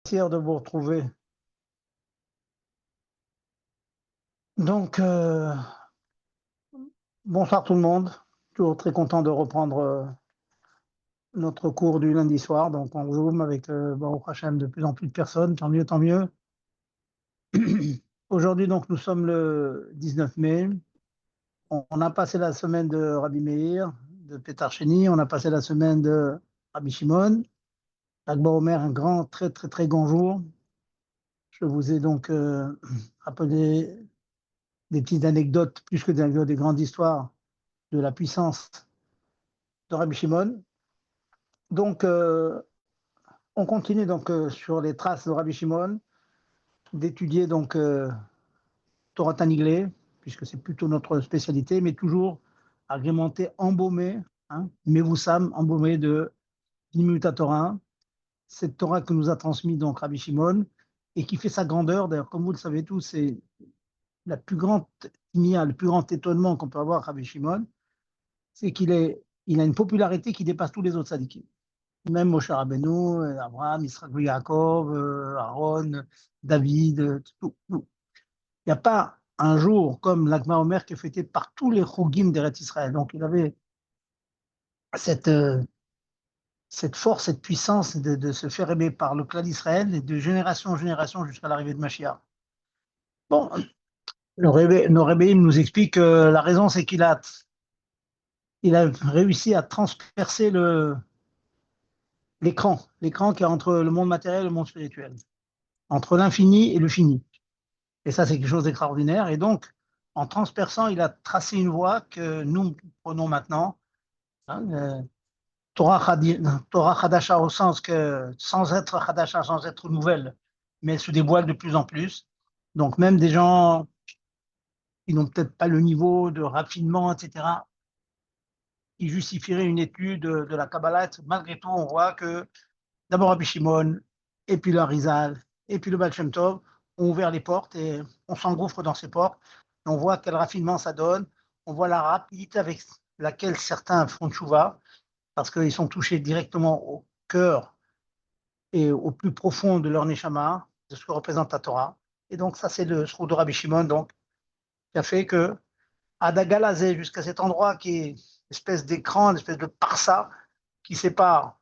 Plaisir de vous retrouver. Donc, bonsoir tout le monde. Toujours très content de reprendre notre cours du lundi soir. Donc, en Zoom avec Baruch Hashem, de plus en plus de personnes. Tant mieux, tant mieux. Aujourd'hui, donc, nous sommes le 19 mai. On a passé la semaine de Rabbi Meir, de Petar Sheni. On a passé la semaine de Rabbi Shimon. Lag BaOmer, un grand, très, très, très grand jour. Je vous ai donc rappelé des petites anecdotes, plus que des anecdotes, des grandes histoires de la puissance de Rabbi Shimon. Donc, on continue donc sur les traces de Rabbi Shimon, d'étudier donc Torah Taniglé, puisque c'est plutôt notre spécialité, mais toujours agrémenté, embaumé, hein, Mevoussam, embaumé de Limuta Torah, cette Torah que nous a transmis donc Rabbi Shimon, et qui fait sa grandeur. D'ailleurs, comme vous le savez tous, c'est la plus grande le plus grand étonnement qu'on peut avoir Rabbi Shimon, c'est il a une popularité qui dépasse tous les autres sadikim. Même Moshe Rabbeinu, Abraham, Israël, Yaakov, Aaron, David, tout, tout. Il n'y a pas un jour comme l'Agma Omer qui est fêté par tous les Chogim d'Eretz Israël. Donc il avait cette, cette force, cette puissance de se faire aimer par le clan d'Israël et de génération en génération jusqu'à l'arrivée de Mashiach. Bon, nos Rebbeim nous expliquent que la raison, c'est il a réussi à transpercer l'écran qui est entre le monde matériel et le monde spirituel, entre l'infini et le fini. Et ça, c'est quelque chose d'extraordinaire. Et donc, en transperçant, il a tracé une voie que nous prenons maintenant, hein, Torah Hadasha au sens que sans être Hadasha, sans être nouvelle, mais elle se dévoile de plus en plus. Donc, même des gens qui n'ont peut-être pas le niveau de raffinement, etc., qui justifieraient une étude de la Kabbalah, malgré tout, on voit que d'abord Rabbi Shimon, et puis le Harizal, et puis le Baal Shem Tov ont ouvert les portes et on s'engouffre dans ces portes. Et on voit quel raffinement ça donne. On voit la rapidité avec laquelle certains font tchouva, parce qu'ils sont touchés directement au cœur et au plus profond de leur neshama, de ce que représente la Torah. Et donc ça, c'est le sroud de Rabbi Shimon, donc, qui a fait que Adagalazé, jusqu'à cet endroit qui est une espèce d'écran, une espèce de parsa qui sépare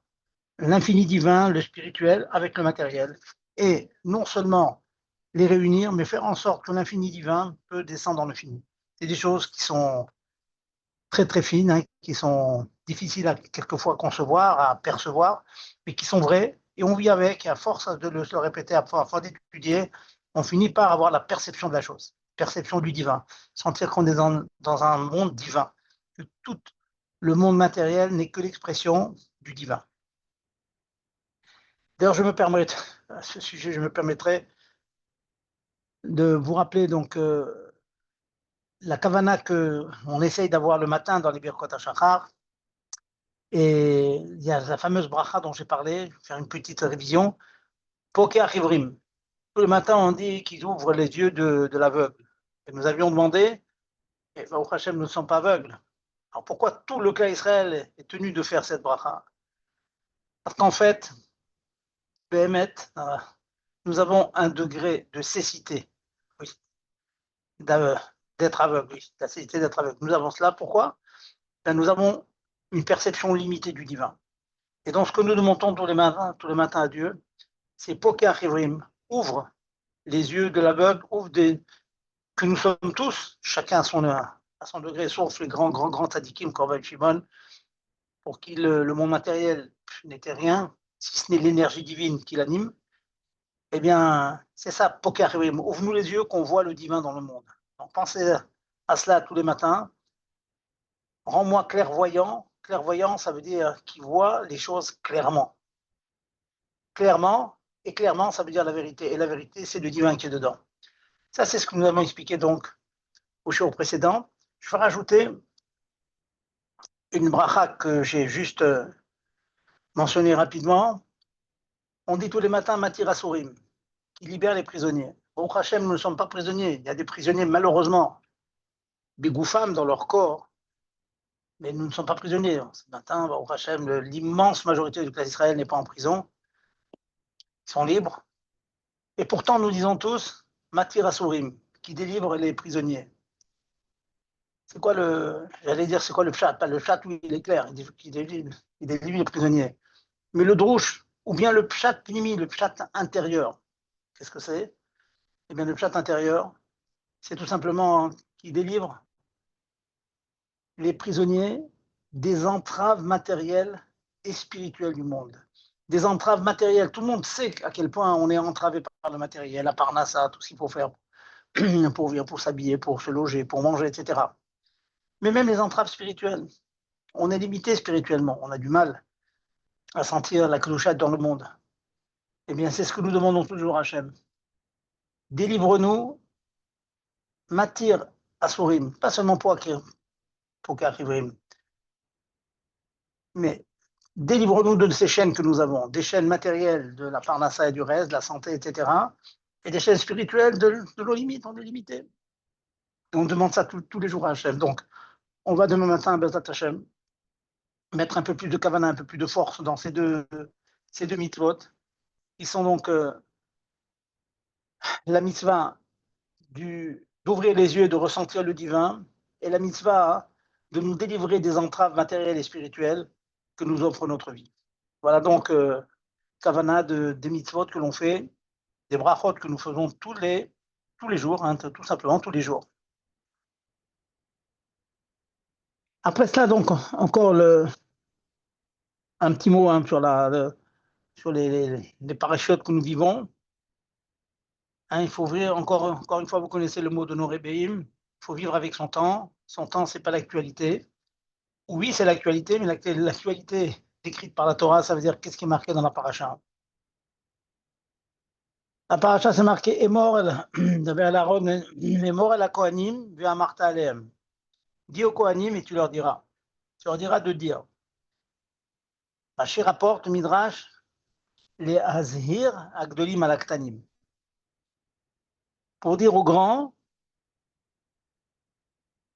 l'infini divin, le spirituel, avec le matériel. Et non seulement les réunir, mais faire en sorte que l'infini divin peut descendre dans le fini. C'est des choses qui sont très très fines, hein, qui sont difficiles à quelquefois concevoir, à percevoir, mais qui sont vraies. Et on vit avec, et à force de le répéter, à force d'étudier, on finit par avoir la perception de la chose, perception du divin, sentir qu'on est dans un monde divin, que tout le monde matériel n'est que l'expression du divin. D'ailleurs, à ce sujet, je me permettrai de vous rappeler donc la kavana qu'on essaye d'avoir le matin dans les Birkot HaShachar. Et il y a la fameuse bracha dont j'ai parlé, je vais faire une petite révision. Poker Ivrim. Tous les matins, on dit qu'ils ouvrent les yeux de l'aveugle. Et nous avions demandé, et Baruch Hashem, nous ne sommes pas aveugles. Alors pourquoi tout le clan Israël est tenu de faire cette bracha? Parce qu'en fait, Béhémet, nous avons un degré de cécité. Oui, d'être aveugle, oui, la cécité d'être aveugle. Nous avons cela, pourquoi? Ben, nous avons une perception limitée du divin. Et donc, ce que nous demandons tous les matins à Dieu, c'est Poker Ivrim, ouvre les yeux de l'aveugle, que nous sommes tous, chacun à son degré, sauf les grands tzadikim, Korban Shimon, pour qui le monde matériel n'était rien, si ce n'est l'énergie divine qui l'anime. Eh bien, c'est ça, Poker Ivrim, ouvre-nous les yeux qu'on voit le divin dans le monde. Donc, pensez à cela tous les matins. Rends-moi clairvoyant. Clairvoyant, ça veut dire qui voit les choses clairement. Clairement, et clairement, ça veut dire la vérité. Et la vérité, c'est le divin qui est dedans. Ça, c'est ce que nous avons expliqué donc au show précédent. Je vais rajouter une bracha que j'ai juste mentionnée rapidement. On dit tous les matins Matir Asurim, qui libère les prisonniers. Au Hachem, nous ne sommes pas prisonniers. Il y a des prisonniers, malheureusement, Bigoufam dans leur corps, mais nous ne sommes pas prisonniers. Ce matin, au Hachem, l'immense majorité du clan d'Israël n'est pas en prison. Ils sont libres. Et pourtant, nous disons tous, Matir Asurim, qui délivre les prisonniers. C'est quoi j'allais dire, c'est quoi le pshat? Pas le pshat, oui, il est clair, il délivre les prisonniers. Mais le drouche, ou bien le pshat pnimi, le pshat intérieur, qu'est-ce que c'est? Eh bien, le pshat intérieur, c'est tout simplement qu'il délivre les prisonniers des entraves matérielles et spirituelles du monde. Des entraves matérielles. Tout le monde sait à quel point on est entravé par le matériel, la parnassa, tout ce qu'il faut faire pour vivre, pour s'habiller, pour se loger, pour manger, etc. Mais même les entraves spirituelles. On est limité spirituellement. On a du mal à sentir la clochette dans le monde. Eh bien, c'est ce que nous demandons toujours à Hachem. Délivre-nous, matir asurim, pas seulement pour Akivrim, mais délivre-nous de ces chaînes que nous avons, des chaînes matérielles de la parnassa et du reste, de la santé, etc., et des chaînes spirituelles de nos limites, on est limité. Et on demande ça tous les jours à Hachem. Donc, on va demain matin à Bezat Hachem mettre un peu plus de kavana, un peu plus de force dans ces deux mitzvot, qui sont donc la mitzvah d'ouvrir les yeux, de ressentir le divin, et la mitzvah de nous délivrer des entraves matérielles et spirituelles que nous offre notre vie. Voilà donc kavana des mitzvot que l'on fait, des brachot que nous faisons tous les jours, hein, tout simplement tous les jours. Après cela, donc, encore un petit mot hein, sur les parachutes que nous vivons. Hein, il faut vivre, encore une fois, vous connaissez le mot de nos rébéim, il faut vivre avec son temps. Son temps, ce n'est pas l'actualité. Oui, c'est l'actualité, mais l'actualité décrite par la Torah, ça veut dire qu'est-ce qui est marqué dans la paracha. La paracha, c'est marqué Emor el Kohanim, Ve'amarta alehem. Dis aux Kohanim et tu leur diras. Tu leur diras de dire. Rashi rapporte Midrash, les Azhir Agdolim Alaktanim. Pour dire aux grands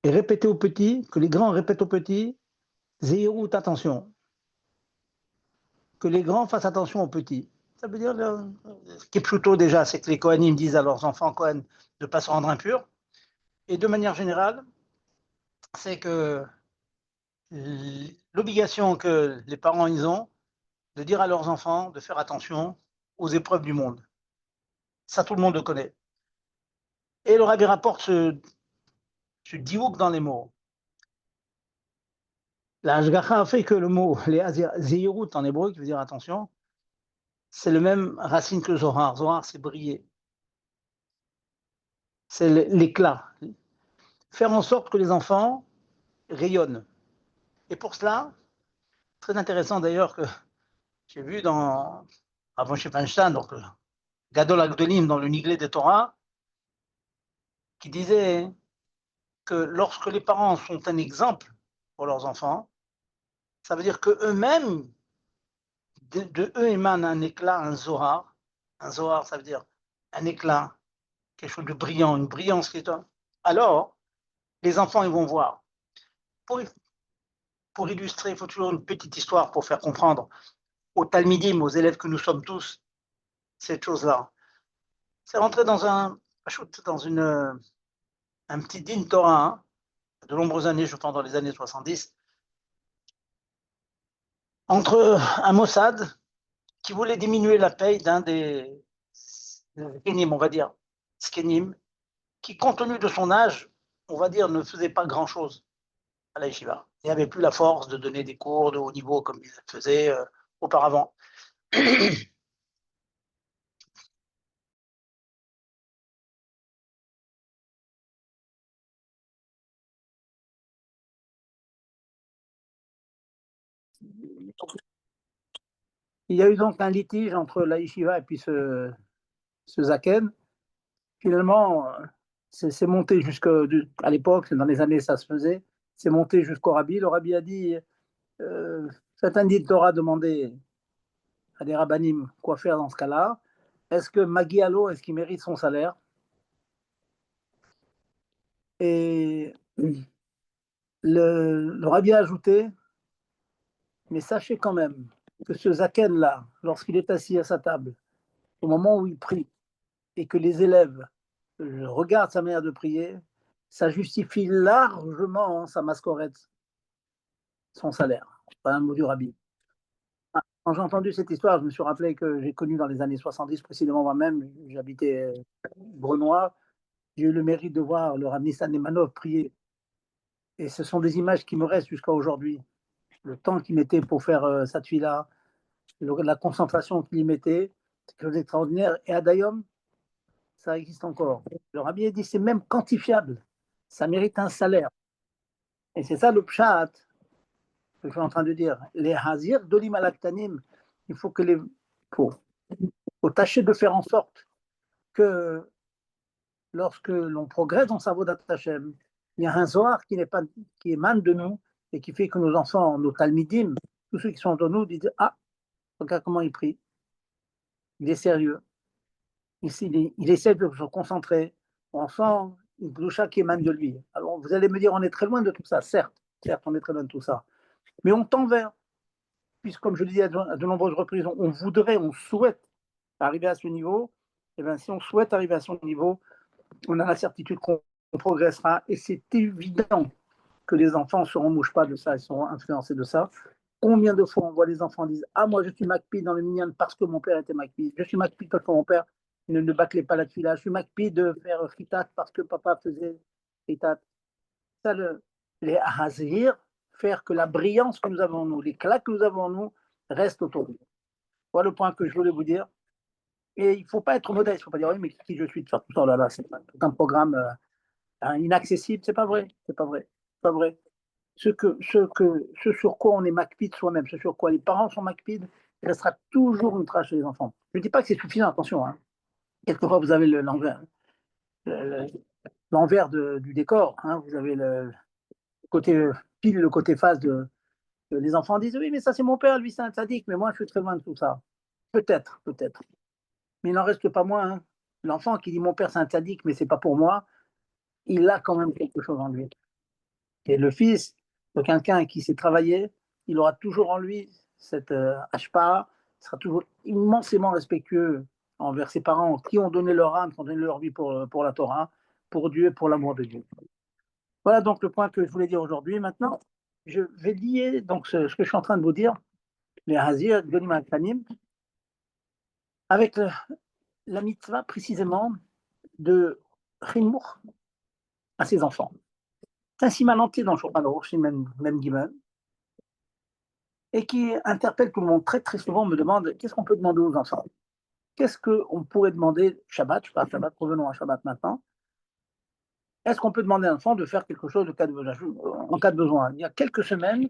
et répéter aux petits, que les grands répètent aux petits, Zéhirout, attention. Que les grands fassent attention aux petits. Ça veut dire, ce qui est plutôt déjà, c'est que les Kohanim disent à leurs enfants Kohen de ne pas se rendre impurs. Et de manière générale, c'est que l'obligation que les parents ils ont de dire à leurs enfants de faire attention aux épreuves du monde. Ça, tout le monde le connaît. Et le Rabbi rapporte ce diouk dans les mots. La Hashgacha a fait que le mot, les zéhirout en hébreu, qui veut dire attention, c'est le même racine que Zohar. Zohar, c'est briller. C'est l'éclat. Faire en sorte que les enfants rayonnent. Et pour cela, très intéressant d'ailleurs que j'ai vu avant chez Feinstein, donc Gadol Agdolim dans le Niglé des Torah, qui disait que lorsque les parents sont un exemple pour leurs enfants, ça veut dire qu'eux-mêmes, de eux émane un éclat, un zohar. Un zohar, ça veut dire un éclat, quelque chose de brillant, une brillance qui est. Alors, les enfants, ils vont voir. Pour illustrer, il faut toujours une petite histoire pour faire comprendre aux talmidim, aux élèves que nous sommes tous, cette chose-là. C'est rentré dans un petit din Torah, hein, de nombreuses années, je pense dans les années 70, entre un Mossad qui voulait diminuer la paye d'un des Skenim, on va dire, Skenim, qui, compte tenu de son âge, on va dire, ne faisait pas grand-chose à la yeshiva. Il n'avait plus la force de donner des cours de haut niveau comme il faisait auparavant. Il y a eu donc un litige entre la yeshiva et puis ce Zaken. Finalement, c'est monté à l'époque, dans les années, ça se faisait, c'est monté jusqu'au rabbi. Le rabbi a dit, certains dit Torah demandé à des rabbinim quoi faire dans ce cas-là. Est-ce que Magialo, est-ce qu'il mérite son salaire? Et le rabbi a ajouté, mais sachez quand même que ce Zaken-là, lorsqu'il est assis à sa table, au moment où il prie, et que les élèves regardent sa manière de prier, ça justifie largement sa mascorette, son salaire. Pas un mot du rabbi. Quand j'ai entendu cette histoire, je me suis rappelé que j'ai connu dans les années 70, précisément moi-même, j'habitais Brenois, j'ai eu le mérite de voir le Rav Nissan Nemanov prier. Et ce sont des images qui me restent jusqu'à aujourd'hui. Le temps qu'il mettait pour faire cette fille-là, la concentration qu'il y mettait, c'est quelque chose d'extraordinaire. Et à Dayom, ça existe encore. Le Rabbi a dit c'est même quantifiable. Ça mérite un salaire. Et c'est ça le pshat que je suis en train de dire. Les hazir, dolim alaktanim, il faut que les. Faut tâcher de faire en sorte que lorsque l'on progresse dans sa voie Hashem, il y a un Zohar qui émane de nous et qui fait que nos enfants, nos talmidim, tous ceux qui sont de nous, disent ah, regarde comment il prie, il est sérieux, il essaie de se concentrer, on sent une doucha qui émane de lui. Alors vous allez me dire, on est très loin de tout ça, certes, on est très loin de tout ça, mais on tend vers, puisque comme je le dis à de nombreuses reprises, on voudrait, on souhaite arriver à ce niveau, et bien si on souhaite arriver à ce niveau, on a la certitude qu'on progressera, et c'est évident que les enfants ne seront mouche pas de ça, ils seront influencés de ça. Combien de fois on voit les enfants dire ah, moi je suis Macpi dans le minyan parce que mon père était Macpi, je suis Macpi parce que mon père ne bâclait pas la tefila, je suis Macpi de faire fritat parce que papa faisait fritat. Ça, les ahazir, faire que la brillance que nous avons en nous, l'éclat que nous avons en nous, reste autour de nous. Voilà le point que je voulais vous dire. Et il ne faut pas être modeste, il ne faut pas dire oui, mais qui je suis de faire tout ça, là, là, c'est un programme inaccessible, c'est pas vrai, c'est pas vrai, c'est pas vrai. Ce sur quoi on est macpide soi-même, ce sur quoi les parents sont macpides, restera toujours une trace chez les enfants. Je ne dis pas que c'est suffisant, attention. Hein. Quelquefois, vous avez l'envers du décor. Hein. Vous avez le côté pile, le côté face les enfants disent oui, mais ça c'est mon père, lui c'est un sadique, mais moi je suis très loin de tout ça. Peut-être, peut-être. Mais il n'en reste pas moins. Hein. L'enfant qui dit mon père c'est un sadique, mais c'est pas pour moi, il a quand même quelque chose en lui. Et le fils de quelqu'un qui sait travailler, il aura toujours en lui cette ashpa, il sera toujours immensément respectueux envers ses parents qui ont donné leur âme, qui ont donné leur vie pour la Torah, pour Dieu, pour l'amour de Dieu. Voilà donc le point que je voulais dire aujourd'hui. Maintenant, je vais lier donc ce que je suis en train de vous dire, les Hazir, Gonim Al-Khanim, avec la mitzvah précisément de Chinour à ses enfants. C'est un siman entier dans le Shulchan Aruch, même Gimel, et qui interpelle tout le monde. Très très souvent, on me demande qu'est-ce qu'on peut demander aux enfants. Qu'est-ce qu'on pourrait demander Shabbat, je parle Shabbat, revenons à Shabbat maintenant. Est-ce qu'on peut demander à un enfant de faire quelque chose en cas de besoin? Il y a quelques semaines,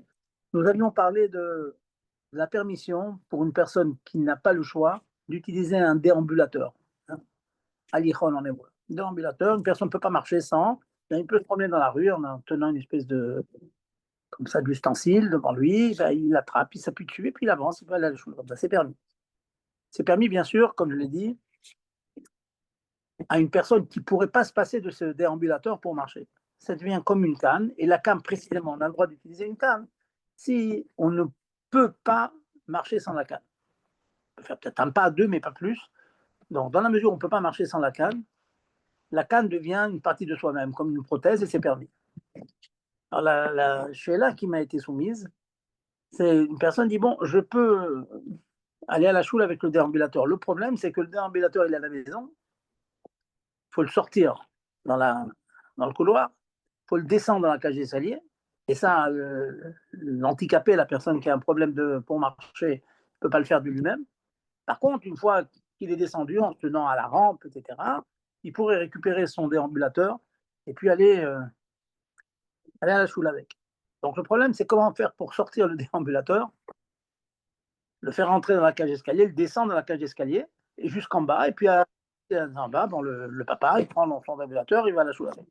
nous avions parlé de la permission pour une personne qui n'a pas le choix d'utiliser un déambulateur. Hein, alichon en hébreu. Déambulateur, une personne ne peut pas marcher sans, il peut se promener dans la rue en tenant une espèce de comme ça d'ustensile devant lui, ben, il l'attrape, il s'appuie dessus et puis il avance, il va aller à la chose comme ça, c'est permis. C'est permis, bien sûr, comme je l'ai dit, à une personne qui ne pourrait pas se passer de ce déambulateur pour marcher. Ça devient comme une canne, et la canne, précisément, on a le droit d'utiliser une canne si on ne peut pas marcher sans la canne. On peut faire peut-être un pas à deux, mais pas plus. Donc, dans la mesure où on ne peut pas marcher sans la canne devient une partie de soi-même, comme une prothèse, et c'est permis. Alors, la sheila qui m'a été soumise, c'est une personne qui dit, bon, je peux aller à la choule avec le déambulateur. Le problème, c'est que le déambulateur, il est à la maison, il faut le sortir dans le couloir, il faut le descendre dans la cage d'escalier, et ça, l'handicapé, la personne qui a un problème pour marcher, ne peut pas le faire de lui-même. Par contre, une fois qu'il est descendu en se tenant à la rampe, etc., il pourrait récupérer son déambulateur et puis aller à la choule avec. Donc le problème, c'est comment faire pour sortir le déambulateur, le faire entrer dans la cage d'escalier, le descendre dans la cage d'escalier, et jusqu'en bas, et puis en bas, bon, le papa, il prend son déambulateur, il va à la choule avec.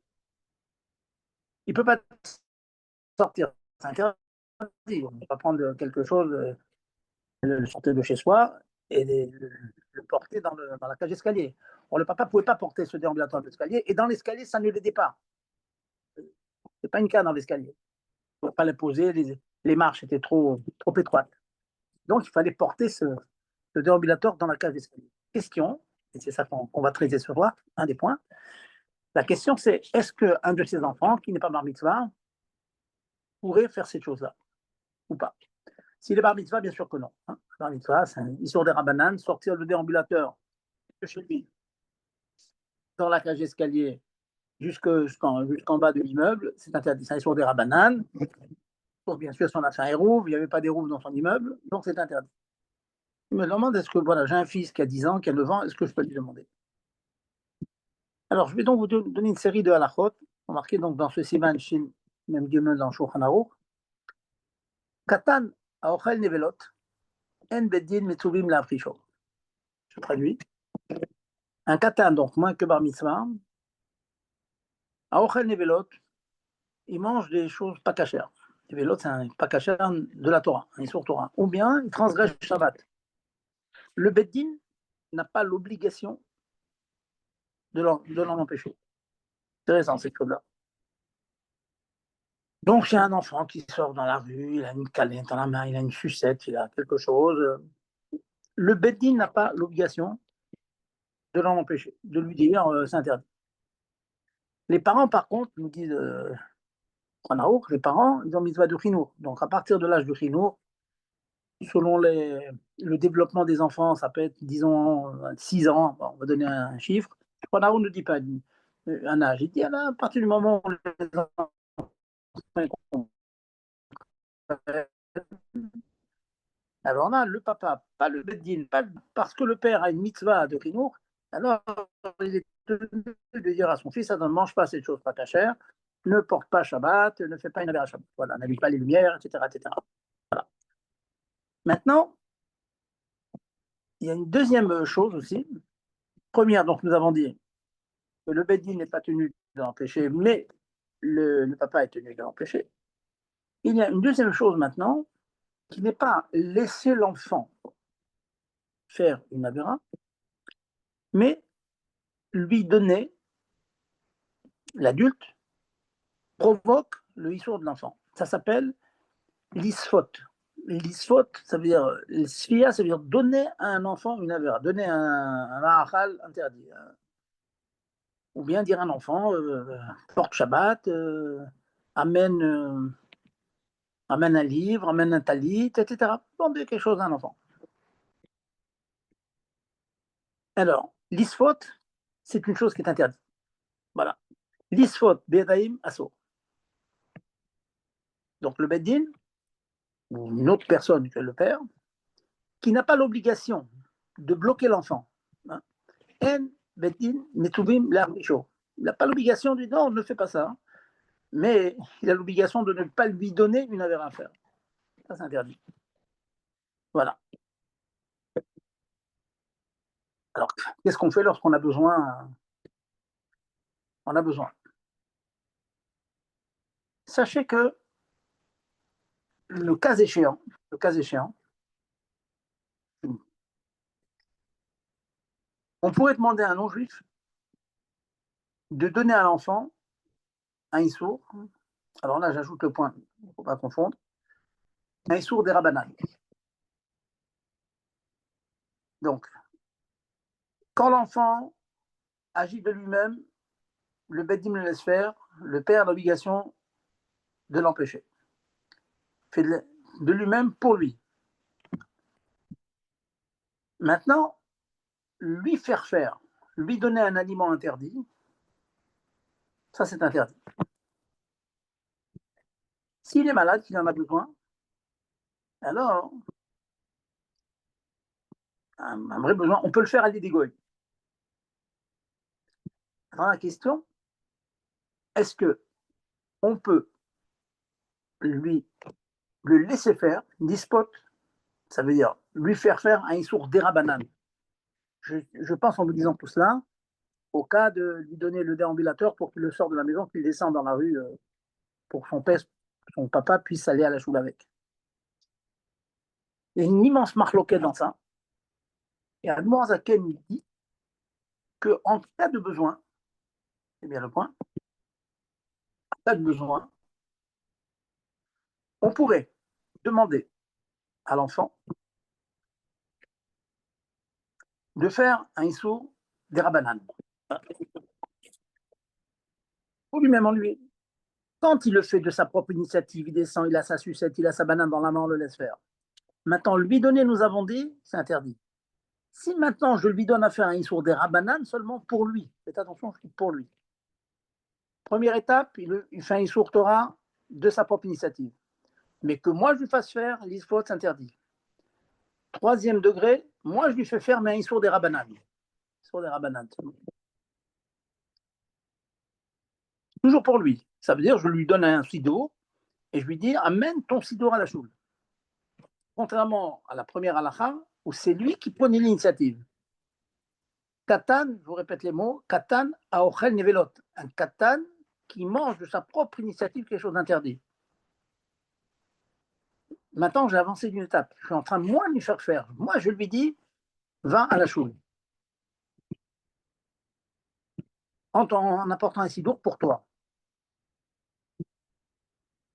Il ne peut pas sortir, c'est interdit. On ne peut pas prendre quelque chose, le sortir de chez soi et le porter dans la cage d'escalier. Le papa ne pouvait pas porter ce déambulateur dans l'escalier, et dans l'escalier, ça ne l'aidait pas. Ce n'est pas une cage dans l'escalier. On ne pouvait pas le poser, les marches étaient trop étroites. Donc, il fallait porter ce déambulateur dans la cage d'escalier. Question, et c'est ça qu'on va traiter ce soir, un des points. La question, c'est est-ce qu'un de ces enfants, qui n'est pas bar mitzvah, pourrait faire cette chose-là ou pas? S'il est bar mitzvah, bien sûr que non. Hein. Bar mitzvah, c'est un histoire des rabbanan, sortir le déambulateur de chez lui, dans la cage d'escalier, jusqu'en bas de l'immeuble, c'est interdit. C'est un histoire des rabbanan. Sauf bien sûr si on a fait un hérouve, il n'y avait pas d'hérouve dans son immeuble, donc c'est interdit. Il me demande est-ce que voilà, j'ai un fils qui a 10 ans, qui a 9 ans, est-ce que je peux lui demander? Alors, je vais donc vous donner une série de halachot, remarquez donc dans ce Siman Shin, même Gimel dans Shulchan Aruch. Katan aochel nevelot, en bedin metzuvim la'afrisho. Je traduis. Un katan, donc moins que bar mitzvah, aochel nevelot, il mange des choses pas cachères. Nevelot, c'est un pas cachère de la Torah, un Issour Torah. Ou bien, il transgresse Shabbat. Le bedin n'a pas l'obligation de l'en empêcher. C'est intéressant, cette chose-là. Donc, il y a un enfant qui sort dans la rue, il a une canette dans la main, il a une sucette, il a quelque chose. Le Beddin n'a pas l'obligation de l'en empêcher, de lui dire c'est interdit. Les parents, par contre, nous disent les parents, ils ont mitzvah de chinour. Donc, à partir de l'âge de chinour, selon le développement des enfants, ça peut être, disons, 6 ans, bon, on va donner un chiffre. Panaour ne dit pas un âge, il dit à partir du moment où les enfants. Alors là, le papa, pas le beddin, pas parce que le père a une mitzvah de chinour, alors il est tenu de dire à son fils, ne mange pas cette chose pas cachère, ne porte pas Shabbat, ne fait pas une aberration. Voilà, n'allume pas les lumières, etc., etc. Voilà. Maintenant, il y a une deuxième chose aussi. Première, donc nous avons dit que le beddin n'est pas tenu de l'empêcher, mais le papa est tenu de l'empêcher. Il y a une deuxième chose maintenant, qui n'est pas laisser l'enfant faire une aberration, mais lui donner, l'adulte, provoque le issour de l'enfant. Ça s'appelle l'isfot. L'isfot, ça veut dire, l'isfia, ça veut dire donner à un enfant une avéra, donner un mahachal interdit. Ou bien dire à un enfant, porte Shabbat, amène, amène un livre, amène un talit, etc. Demander quelque chose à un enfant. Alors, l'isfot, c'est une chose qui est interdite. Voilà. L'isfot, bedaim, asso. Donc le beddin, ou une autre personne que le père, qui n'a pas l'obligation de bloquer l'enfant. Hein. En beddin metuvim l'arbicho. Il n'a pas l'obligation de dire non, ne fais pas ça. Mais il a l'obligation de ne pas lui donner une affaire à faire. Ça, c'est interdit. Voilà. Alors, qu'est-ce qu'on fait lorsqu'on a besoin? On a besoin. Sachez que le cas échéant, on pourrait demander à un non-juif de donner à l'enfant un issour. Alors là, j'ajoute le point, il ne faut pas confondre. Un issour des rabbanan. Donc, quand l'enfant agit de lui-même, le Beddin le laisse faire, le père a l'obligation de l'empêcher. Fait de lui-même pour lui. Maintenant, lui faire, lui donner un aliment interdit, ça c'est interdit. S'il est malade, qu'il en a besoin, alors, un vrai besoin, on peut le faire à l'idégoï. Alors la question, est-ce que on peut lui le laisser faire, dispot, ça veut dire lui faire un issour d'Erabanan. Je pense en vous disant tout cela, au cas de lui donner le déambulateur pour qu'il le sorte de la maison, qu'il descende dans la rue pour que son papa puisse aller à la choule avec. Il y a une immense marloquette dans ça. Et Admor Zaken dit qu'en cas de besoin, c'est bien le point, en cas de besoin, on pourrait demander à l'enfant de faire un issour des Rabbanan. Pour lui-même en lui. Quand il le fait de sa propre initiative, il descend, il a sa sucette, il a sa banane dans la main, on le laisse faire. Maintenant, lui donner, nous avons dit, c'est interdit. Si maintenant je lui donne à faire un issour des Rabbanan seulement pour lui, faites attention, je dis pour lui. Première étape, il fait un issour Torah de sa propre initiative. Mais que moi je lui fasse faire, l'issour s'interdit. Troisième degré, moi je lui fais faire mais un issour des Rabbanan. Issour des Rabbanan. Toujours pour lui. Ça veut dire je lui donne un sidour et je lui dis amène ton sidour à la choule. Contrairement à la première halakha où c'est lui qui prenait l'initiative. Katan, je vous répète les mots, Katan aochel nevelot. Un Katan qui mange de sa propre initiative quelque chose d'interdit. Maintenant, j'ai avancé d'une étape. Je suis en train, moi, de lui faire faire. Moi, je lui dis, va à la choule. En apportant un sidour pour toi.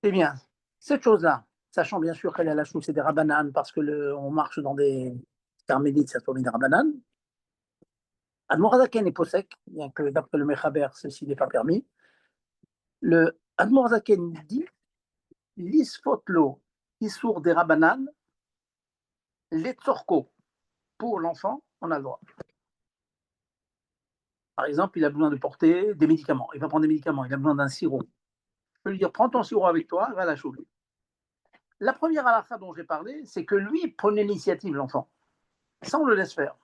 Eh bien, cette chose-là, sachant bien sûr qu'elle est à la choule, c'est des rabananes, parce qu'on marche dans des carmélites, ça tourne des rabananes. Admorazaken est posek, bien que d'après le Mechaber, ceci n'est pas permis. Le Admorazaken dit l'isfotlo, issour des rabananes, les tzorko, pour l'enfant, on a le droit. Par exemple, il a besoin de porter des médicaments. Il va prendre des médicaments, il a besoin d'un sirop. Je peux lui dire, prends ton sirop avec toi, va à la choule. La première halakha dont j'ai parlé, c'est que lui prenait l'initiative, l'enfant. Ça, on le laisse faire.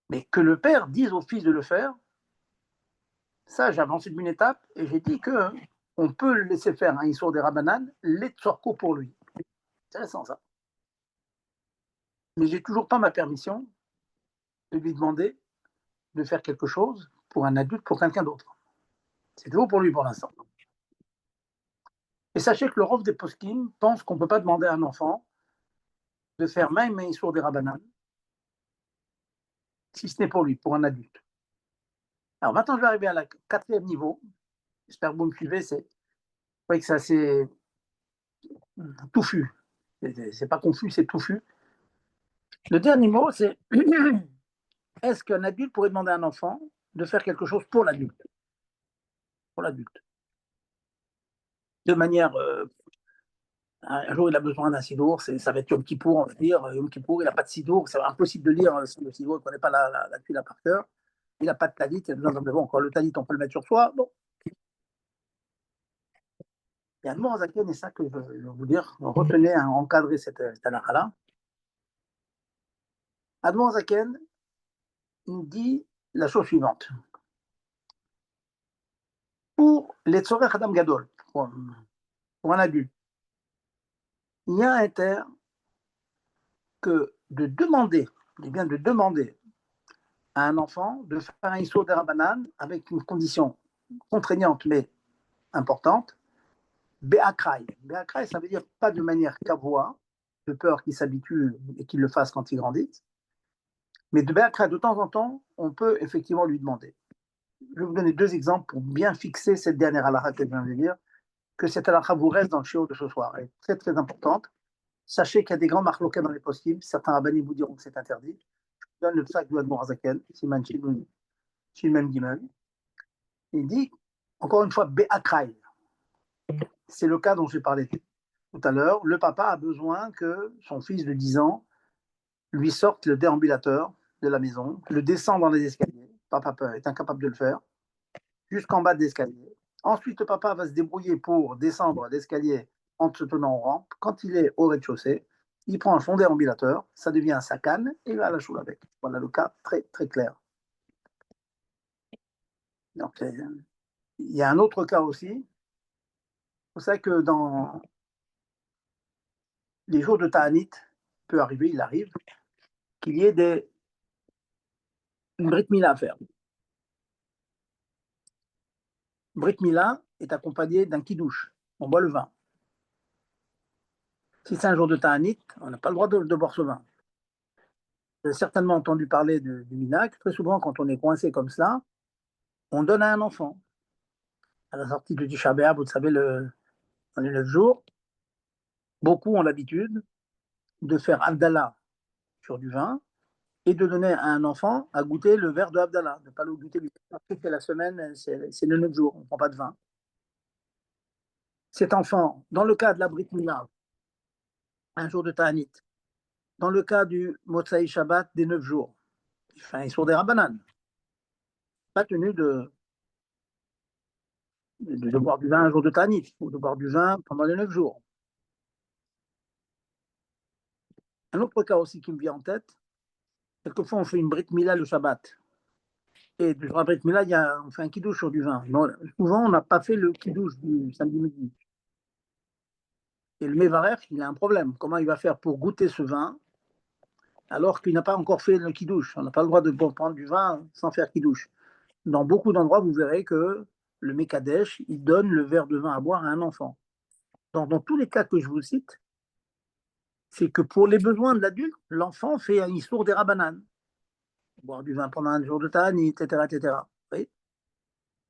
Mais que le père dise au fils de le faire, ça, j'ai avancé d'une étape et j'ai dit que on peut le laisser faire un issour des rabananes, les tzorko pour lui. Intéressant, ça. Mais j'ai toujours pas ma permission de lui demander de faire quelque chose pour un adulte, pour quelqu'un d'autre. C'est toujours pour lui pour l'instant. Et sachez que le Rav des Poskim pense qu'on ne peut pas demander à un enfant de faire même un issour des rabananes, si ce n'est pour lui, pour un adulte. Alors maintenant, je vais arriver à la quatrième niveau. J'espère que vous me suivez. C'est vrai que c'est assez touffu. C'est pas confus, c'est touffu. Le dernier mot, c'est est-ce qu'un adulte pourrait demander à un enfant de faire quelque chose pour l'adulte? Pour l'adulte. De manière. Un jour, il a besoin d'un sidour, ça va être Yom Kippour, on va dire. Yom Kippour, il n'a pas de sidour, c'est impossible de lire le sidour, il ne connaît pas la tuile par cœur. Il n'a pas de talit, il a besoin de bon, encore le talit, on peut le mettre sur soi. Bon. Il y a un mot en Zaken, et ça que je veux vous dire, retenez, encadrez cette halakha-là. Admon Zaken dit la chose suivante. Pour les tzorech adam gadol, pour un adulte, il y a un terme que de demander, bien de demander à un enfant de faire un issour de rabanan avec une condition contraignante mais importante, be'akrai. Be'akrai, ça veut dire pas de manière kavoa, de peur qu'il s'habitue et qu'il le fasse quand il grandit, mais de be'akrai, de temps en temps, on peut effectivement lui demander. Je vais vous donner deux exemples pour bien fixer cette dernière halakha que je viens de dire, que cette halakha vous reste dans le shiur de ce soir. Elle est très très importante. Sachez qu'il y a des grands marloquets dans les poskim. Certains rabbanim vous diront que c'est interdit. Je vous donne le sac du Admor Azaken, Siman Shilmem Gimel. Il dit, encore une fois, Be'akrai. C'est le cas dont j'ai parlé tout à l'heure. Le papa a besoin que son fils de 10 ans lui sorte le déambulateur de la maison, le descend dans les escaliers. Papa est incapable de le faire, jusqu'en bas de l'escalier. Ensuite, le papa va se débrouiller pour descendre l'escalier en se tenant en rampe. Quand il est au rez-de-chaussée, il prend son déambulateur, ça devient sa canne et il va à la choule avec. Voilà le cas très très clair. Donc, il y a un autre cas aussi. C'est ça que dans les jours de Ta'anit, peut arriver, il arrive, qu'il y ait une Brit Mila à faire. Brit Mila est accompagné d'un kidouche. On boit le vin. Si c'est un jour de Ta'anit, on n'a pas le droit de boire ce vin. Vous avez certainement entendu parler du minac. Très souvent, quand on est coincé comme cela, on donne à un enfant. À la sortie du Tisha B'Av, vous savez, dans les 9 jours, beaucoup ont l'habitude de faire Abdallah sur du vin et de donner à un enfant à goûter le verre de Abdallah, de ne pas le goûter du parce que c'est la semaine, c'est le 9 jours, on ne prend pas de vin. Cet enfant, dans le cas de la Brit Mila, un jour de Ta'anit, dans le cas du Motsai Shabbat des 9 jours, il fait un Issour des Rabbanan, pas tenu de boire du vin un jour de Ta'anit, ou de boire du vin pendant les 9 jours. Un autre cas aussi qui me vient en tête, quelquefois on fait une Brit Mila le Shabbat. Et durant la Brit Mila, on fait un kidouche sur du vin. Non, souvent, on n'a pas fait le kidouche du samedi midi. Et le Mevarer, il a un problème. Comment il va faire pour goûter ce vin alors qu'il n'a pas encore fait le kidouche? On n'a pas le droit de prendre du vin sans faire kidouche. Dans beaucoup d'endroits, vous verrez que le Mekadesh, il donne le verre de vin à boire à un enfant. Dans tous les cas que je vous cite, c'est que pour les besoins de l'adulte, l'enfant fait un Issour des Rabbanan. Boire du vin pendant un jour de Ta'ani, etc., etc. Vous voyez?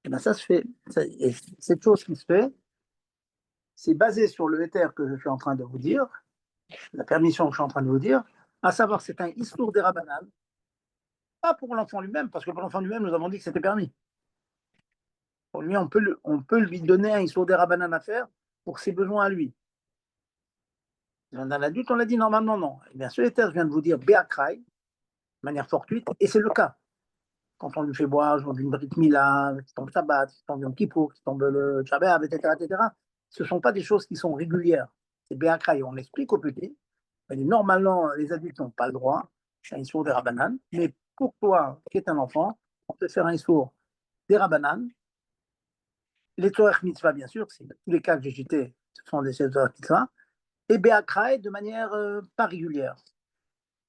Et bien ça se fait. Et cette chose qui se fait, c'est basé sur le éther que je suis en train de vous dire, la permission que je suis en train de vous dire, à savoir c'est un Issour des Rabbanan, pas pour l'enfant lui-même, parce que pour l'enfant lui-même, nous avons dit que c'était permis. Pour lui, on peut lui donner un Issour des Rabbanan à faire pour ses besoins à lui. Dans l'adulte, on l'a dit normalement non. Eh bien, ce éther, je viens de vous dire Béakrai, de manière fortuite, et c'est le cas. Quand on lui fait boire genre d'une Brit Mila, qui tombe Shabbat, qui tombe Yom Kippour, qui tombe le Shabbat, etc., etc., ce ne sont pas des choses qui sont régulières. C'est Béakrai, on explique aux petits. Normalement, les adultes n'ont pas le droit, c'est un Issour des Rabbanan, mais pour toi, qui est un enfant, on peut faire un Issour des Rabbanan. Les Torah Mitzvah, bien sûr, c'est tous les cas que j'ai cités, ce sont des Torah Mitzvah, et Béakrai de manière pas régulière.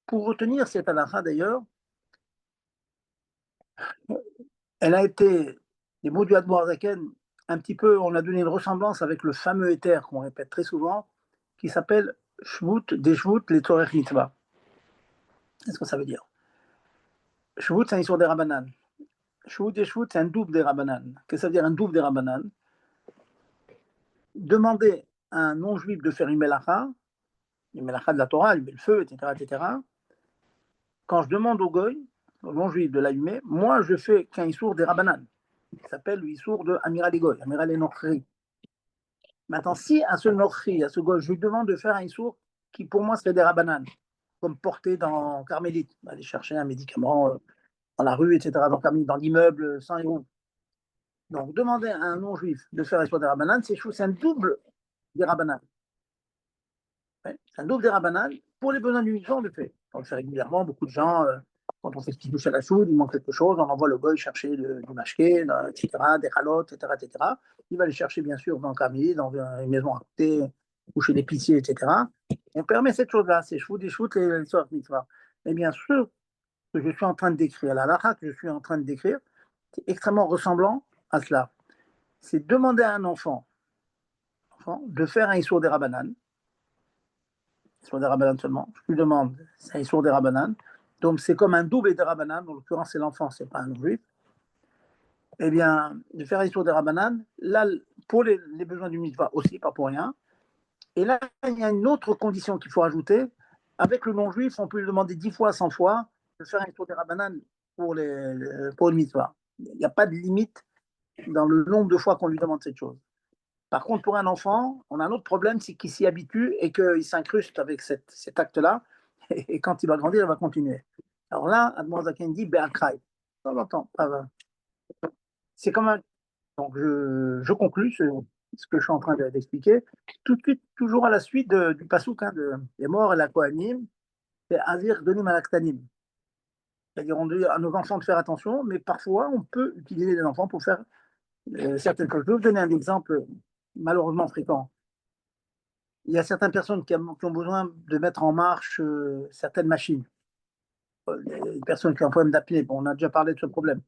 Pour retenir cette halakha d'ailleurs, elle a été, les mots du Hadmour Zaken, un petit peu, on a donné une ressemblance avec le fameux éther qu'on répète très souvent, qui s'appelle Shvut, des Shvut, les Torah Mitzvah. Qu'est-ce que ça veut dire? Shvut, c'est un Issour des Rabbanan. Shvut et Shvut, c'est un double des Rabbanan. Qu'est-ce que ça veut dire un double des Rabbanan? Demander à un non-juif de faire une melacha de la Torah, allumer le feu, etc., etc. Quand je demande au goy, au non-juif de l'allumer, moi je fais qu'un Issour des Rabbanan. Il s'appelle le Issour de Amiral et Goy, Amiral et Nochri. Maintenant, si à ce Nochri, à ce goy, je lui demande de faire un Issour qui pour moi serait des Rabbanan, comme porter dans Carmélite, aller chercher un médicament dans la rue, etc., dans l'immeuble, sans héros. Donc, demander à un non-juif de faire Issour des Rabbanan, c'est un double des Rabbanan. Ouais, c'est un double des Rabbanan. Pour les besoins du vivant, on le fait. On le fait régulièrement. Beaucoup de gens, quand on fait ce petit douche à la soude, il manque quelque chose, on envoie le goy chercher du mashké, etc., des chalotes, etc., etc. Il va les chercher, bien sûr, dans Camille, dans une maison à côté, ou chez l'épicier, etc. On permet cette chose-là, c'est chou, des choutes, les sortes mitzvah. Eh bien, ce que je suis en train de décrire, la halakha que je suis en train de décrire, c'est extrêmement ressemblant à cela. C'est demander à un enfant de faire un issour des Rabbanan, sur des Rabbanan seulement. Je lui demande, c'est un Issour des Rabbanan. Donc c'est comme un double des Rabbanan, en l'occurrence c'est l'enfant, c'est pas un juif. Eh bien, de faire un Issour des Rabbanan, là, pour les besoins du mitzvah aussi, pas pour rien. Et là, il y a une autre condition qu'il faut ajouter. Avec le non-juif, on peut lui demander 10 fois, 100 fois de faire un Issour des Rabbanan pour le mitzvah. Il n'y a pas de limite dans le nombre de fois qu'on lui demande cette chose. Par contre, pour un enfant, on a un autre problème, c'est qu'il s'y habitue et qu'il s'incruste avec cet acte-là. Et quand il va grandir, il va continuer. Alors là, Admor Zaken dit Be'akrai. On l'entend. C'est comme un. Donc, je conclus ce que je suis en train d'expliquer. Tout de suite, toujours à la suite du pasouk des morts et la Kohanim, c'est Azir Donim Alaktanim. C'est-à-dire, on dit à nos enfants de faire attention, mais parfois, on peut utiliser les enfants pour faire certaines choses. Je vais vous donner un exemple malheureusement fréquent. Il y a certaines personnes qui ont besoin de mettre en marche certaines machines. Les personnes qui ont un problème d'apnée, bon, on a déjà parlé de ce problème.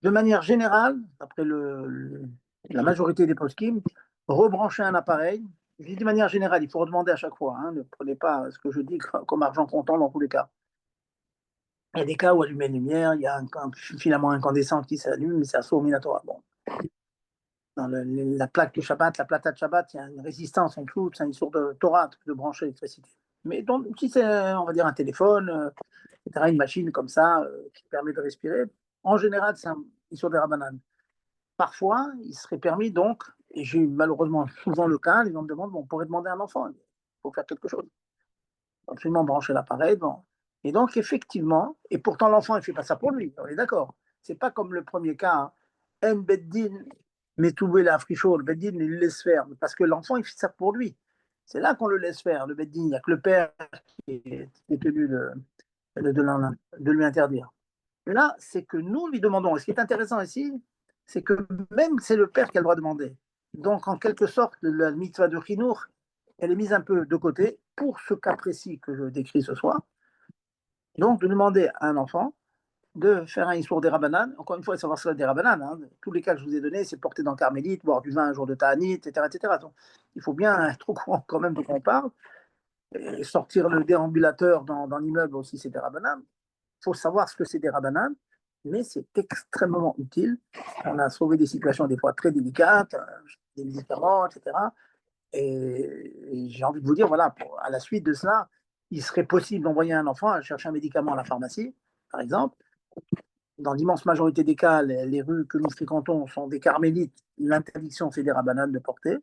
De manière générale, après la majorité des poskim, rebrancher un appareil, je dis de manière générale, il faut redemander à chaque fois, hein, ne prenez pas ce que je dis comme argent comptant dans tous les cas. Il y a des cas où allumer une lumière, il y a un filament incandescent qui s'allume, mais c'est à saut Minatora. Bon. Dans la plaque de Shabbat, la plata de Shabbat, il y a une résistance, un clou, c'est une sorte de Torah de brancher l'électricité. Mais donc, si c'est, on va dire, un téléphone, etc., une machine comme ça, qui permet de respirer, en général, c'est un Issour des Rabbanan. Parfois, il serait permis donc, et j'ai eu malheureusement souvent le cas, les gens me demandent, bon, on pourrait demander à un enfant, il faut faire quelque chose. Absolument brancher l'appareil. Bon. Et donc, effectivement, et pourtant l'enfant, il ne fait pas ça pour lui, on est d'accord. C'est pas comme le premier cas, hein. En Beddin, mais tout la frichot, le Beddin, il le laisse faire, parce que l'enfant, il fait ça pour lui. C'est là qu'on le laisse faire, le Beddin. Il n'y a que le père qui est tenu de lui interdire. Et là, c'est que nous lui demandons. Et ce qui est intéressant ici, c'est que même c'est le père qui a le droit de demander. Donc, en quelque sorte, la mitzvah de Chinour, elle est mise un peu de côté pour ce cas précis que je décris ce soir. Donc, de demander à un enfant de faire un issour des rabbanan. Encore une fois, il faut savoir cela des rabbanan. Hein. Tous les cas que je vous ai donnés, c'est porter dans le carmélite, boire du vin un jour de ta'anit, etc., etc. Donc, il faut bien être au courant quand même de quoi on parle. Et sortir le déambulateur dans l'immeuble aussi, c'est des rabbanan. Il faut savoir ce que c'est des rabbanan, mais c'est extrêmement utile. On a sauvé des situations des fois très délicates, des médicaments, etc. Et j'ai envie de vous dire, voilà, à la suite de cela, il serait possible d'envoyer un enfant à chercher un médicament à la pharmacie, par exemple. Dans l'immense majorité des cas, les rues que nous fréquentons sont des carmélites. L'interdiction, c'est des rabananes de porter.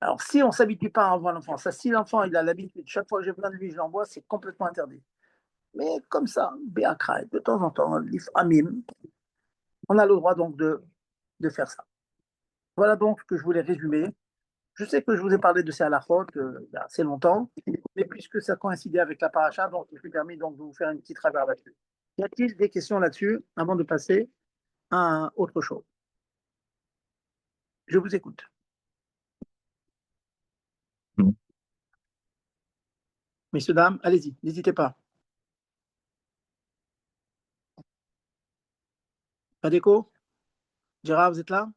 Alors, si on ne s'habitue pas à envoyer l'enfant, ça, si l'enfant il a l'habitude, chaque fois que j'ai besoin de lui, je l'envoie, c'est complètement interdit. Mais comme ça, Béakra, de temps en temps, Amim, on a le droit donc de faire ça. Voilà donc ce que je voulais résumer. Je sais que je vous ai parlé de ces halachot il y a assez longtemps, mais puisque ça coïncidait avec la paracha, donc je me suis permis donc de vous faire une petite travers là-dessus. Y a-t-il des questions là-dessus avant de passer à autre chose? Je vous écoute. Messieurs, dames, allez-y, n'hésitez pas. Pas d'écho? Gérard, vous êtes là?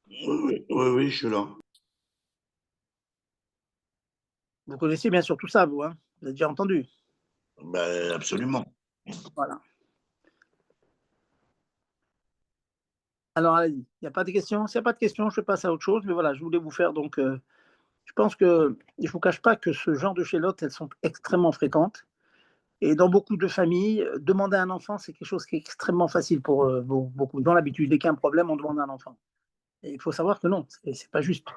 Oui, je suis là. Vous connaissez bien sûr tout ça, vous, hein? Vous avez déjà entendu. Ben, absolument. Voilà. Alors, allez-y. Il n'y a pas de questions? S'il n'y a pas de questions, je passe à autre chose. Mais voilà, je voulais vous faire donc. Je pense que je ne vous cache pas que ce genre de chélotes, elles sont extrêmement fréquentes. Et dans beaucoup de familles, demander à un enfant, c'est quelque chose qui est extrêmement facile pour beaucoup. Dans l'habitude, dès qu'il y a un problème, on demande à un enfant. Et il faut savoir que non, c'est pas juste.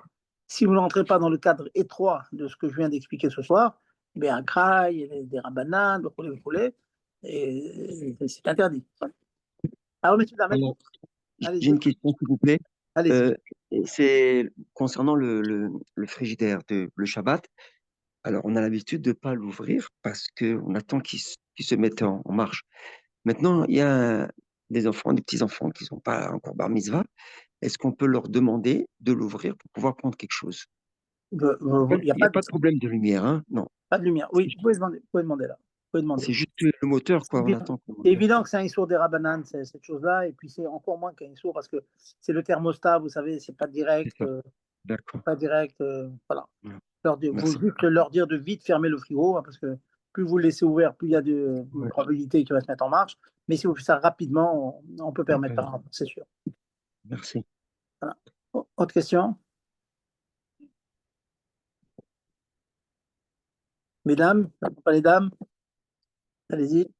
Si vous n'entrez pas dans le cadre étroit de ce que je viens d'expliquer ce soir, bien un crail, des rabananes, le poulet, et c'est interdit. Alors, messieurs, dames, Alors, j'ai allez-y. une question, s'il vous plaît. Allez-y. Euh, c'est concernant le frigidaire, le Shabbat. Alors, on a l'habitude de ne pas l'ouvrir parce qu'on attend qu'il se mette en marche. Maintenant, il y a des enfants, des petits-enfants qui ne sont pas encore bar mitzvah. Est-ce qu'on peut leur demander de l'ouvrir pour pouvoir prendre quelque chose? Il n'y a Il n'y a pas pas de problème de lumière, hein? Non. pas de lumière. Oui, vous pouvez demander là. Vous pouvez demander. C'est juste le moteur, quoi. On C'est attend que le moteur. évident que c'est un issour des rabananes, cette chose-là, et puis c'est encore moins qu'un issour parce que c'est le thermostat, vous savez, c'est pas C'est direct, ça. D'accord. voilà. Ouais. Vous Merci. juste leur dire de vite fermer le frigo, hein, parce que plus vous le laissez ouvert, plus il y a de Ouais. probabilité qu'il va se mettre en marche. Mais si vous faites ça rapidement, on peut permettre ça, c'est sûr. Merci. Voilà. Autre question? Mesdames, pas les dames, allez-y.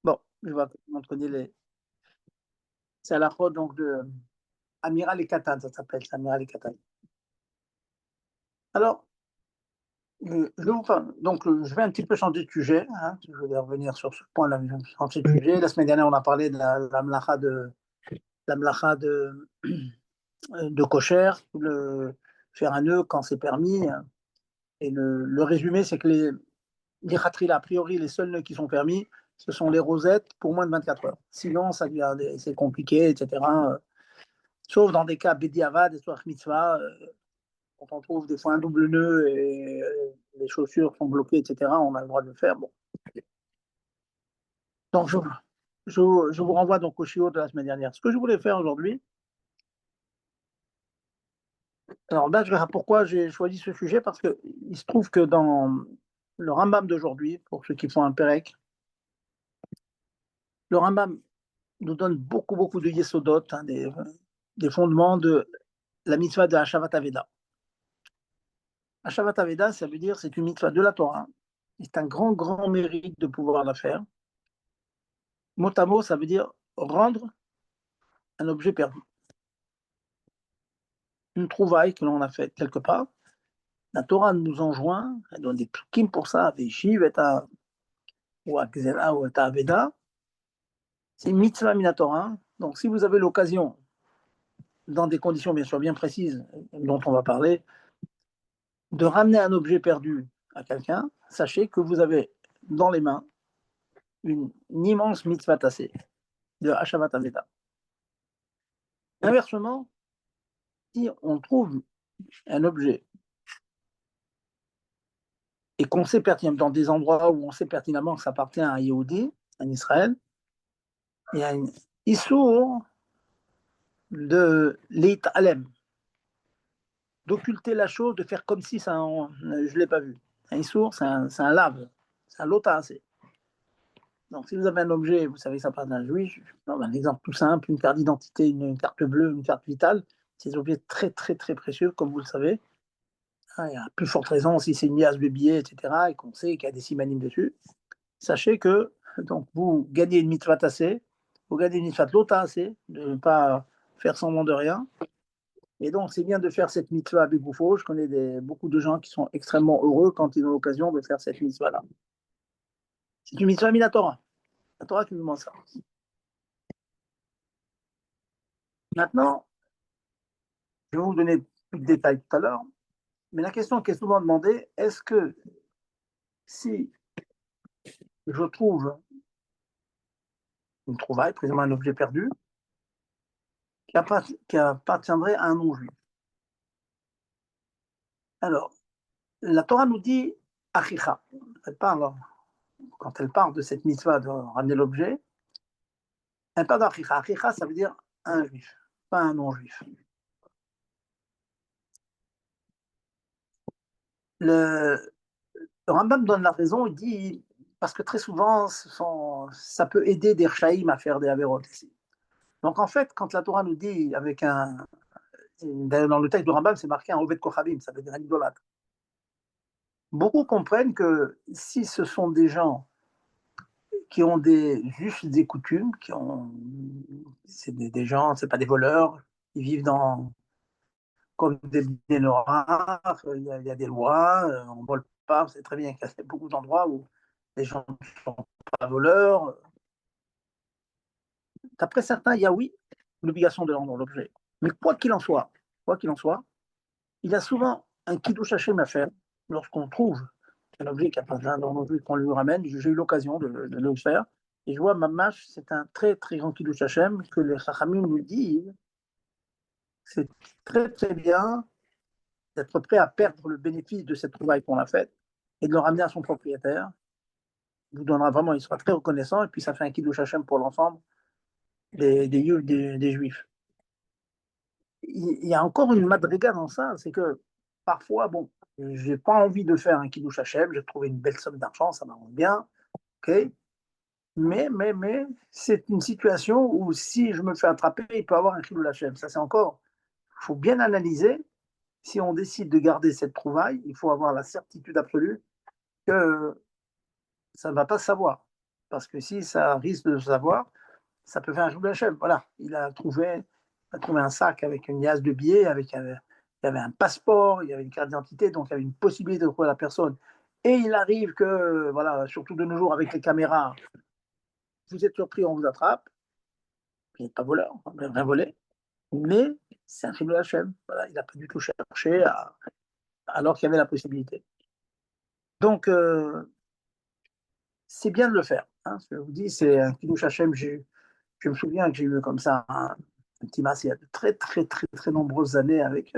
Bon, je vois que vous m'entraînez les. C'est à la fois donc de Amiral et Katan, ça s'appelle, c'est Amiral et Katan. Alors, je vais un petit peu changer de sujet. Hein, je vais revenir sur ce point-là. Je vais changer de sujet. La semaine dernière, on a parlé de la mlacha de cocher, faire un nœud quand c'est permis. Et le résumé, c'est que les khatrila, a priori, les seuls nœuds qui sont permis, ce sont les rosettes pour moins de 24 heures. Sinon, c'est compliqué, etc. Sauf dans des cas bédiavad, des soirs mitzvah, quand on trouve des fois un double nœud et les chaussures sont bloquées, etc., on a le droit de le faire. Bon. Donc, je vous renvoie donc au chiot de la semaine dernière. Ce que je voulais faire aujourd'hui, alors là, je verrai pourquoi j'ai choisi ce sujet, parce qu'il se trouve que dans le Rambam d'aujourd'hui, pour ceux qui font un Pérec, le Rambam nous donne beaucoup, beaucoup de yesodot, hein, des fondements de la mitzvah de Hashavat Aveda. Hashavat Aveda, ça veut dire c'est une mitzvah de la Torah. C'est un grand, grand mérite de pouvoir la faire. Mot à mot, ça veut dire rendre un objet perdu. Une trouvaille que l'on a faite quelque part. La Torah nous enjoint, elle donne des psukim pour ça, Veshiv ou à Gzela ou à Aveda. C'est mitzvah minatora. Donc si vous avez l'occasion, dans des conditions bien sûr bien précises dont on va parler, de ramener un objet perdu à quelqu'un, sachez que vous avez dans les mains une immense mitzvah tassée de Hashavat Aveda. Inversement, si on trouve un objet et qu'on sait pertinemment, dans des endroits où on sait pertinemment que ça appartient à un Yehudi, en Israël, il y a une issour de l'Italem, d'occulter la chose, de faire comme si ça, je ne l'ai pas vu. Un issour, c'est un lave, c'est un lotase. Donc, si vous avez un objet, vous savez que ça appartient à un juif, un exemple tout simple, une carte d'identité, une carte bleue, une carte vitale, c'est des objets très, très, très précieux, comme vous le savez. Il y a plus forte raison si c'est une liasse de billets, etc., et qu'on sait qu'il y a des simanim dessus. Sachez que donc, vous gagnez une mitzvah tassée, vous gagnez une mitzvah lotassée, de ne pas faire semblant de rien. Et donc, c'est bien de faire cette mitzvah avec Goufo. Je connais beaucoup de gens qui sont extrêmement heureux quand ils ont l'occasion de faire cette mitzvah-là. C'est une mitzvah minatora. La Torah qui nous demande ça. Maintenant, je vais vous donner plus de détails tout à l'heure, mais la question qui est souvent demandée, est-ce que si je trouve une trouvaille, précisément un objet perdu, qui appartiendrait à un non-juif? Alors, la Torah nous dit Achicha. Quand elle parle de cette mitzvah de ramener l'objet, elle parle d'Achicha. Achicha, ça veut dire un juif, pas un non-juif. Le Rambam donne la raison, il dit, parce que très souvent, ça peut aider des Rechaïm à faire des Averot ici. Donc en fait, quand la Torah nous dit, d'ailleurs dans le texte de Rambam, c'est marqué un Oved Kochavim, ça veut dire un idolâtre. Beaucoup comprennent que si ce sont des gens qui ont des us et coutumes, c'est des gens, c'est pas des voleurs, ils vivent comme des noirs, il y a des lois, on ne vole pas, c'est très bien qu'il y a beaucoup d'endroits où les gens ne sont pas voleurs. D'après certains, il y a oui l'obligation de rendre l'objet. Mais quoi qu'il en soit, il y a souvent un kiddush Hashem à faire lorsqu'on trouve un objet qui appartient dans l'objet qu'on lui ramène. J'ai eu l'occasion de le faire. Et je vois, Mamash, c'est un très très grand kiddush Hashem que les Chachamim nous disent. C'est très très bien d'être prêt à perdre le bénéfice de cette trouvaille qu'on a faite et de le ramener à son propriétaire. Il vous donnera vraiment, il sera très reconnaissant et puis ça fait un kiddush Hashem pour l'ensemble des Juifs. Il y a encore une madriga dans ça, c'est que parfois, bon, j'ai pas envie de faire un kiddush Hashem, j'ai trouvé une belle somme d'argent, ça m'arrange bien, ok, mais c'est une situation où si je me fais attraper, il peut y avoir un kiddush Hashem. Ça, c'est encore, il faut bien analyser. Si on décide de garder cette trouvaille, il faut avoir la certitude absolue que ça ne va pas se savoir. Parce que si ça risque de se savoir, ça peut faire un kiddush Hashem. Voilà, il a trouvé un sac avec une liasse de billets, il y avait un passeport, il y avait une carte d'identité, donc il y avait une possibilité de trouver la personne. Et il arrive que, voilà, surtout de nos jours avec les caméras, vous êtes surpris, on vous attrape. Il n'est pas voleur, on n'a rien volé. Mais c'est un crime de Hachem. Voilà, il n'a pas du tout cherché alors qu'il y avait la possibilité. Donc, c'est bien de le faire. Hein. Ce que je vous dis, c'est un kiddush Hachem. Je me souviens que j'ai eu comme ça un petit masque il y a de très, très, très, très nombreuses années avec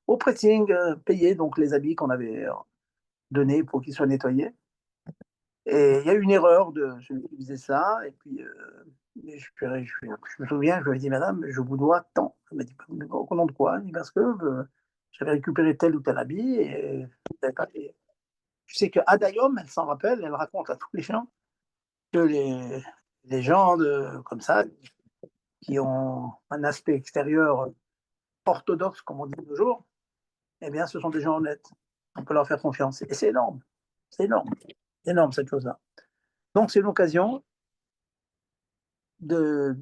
au pressing payé, donc les habits qu'on avait donnés pour qu'ils soient nettoyés. Et il y a eu une erreur de celui qui faisait ça. Et puis, je me souviens, je lui ai dit, madame, je vous dois tant. Elle m'a dit, au nom de quoi? Parce que j'avais récupéré tel ou tel habit. Et je sais que Adayom, elle s'en rappelle, elle raconte à tous les gens que les gens comme ça, qui ont un aspect extérieur orthodoxes, comme on dit toujours, eh bien, ce sont des gens honnêtes. On peut leur faire confiance. Et c'est énorme. C'est énorme. Énorme, cette chose-là. Donc, c'est une occasion de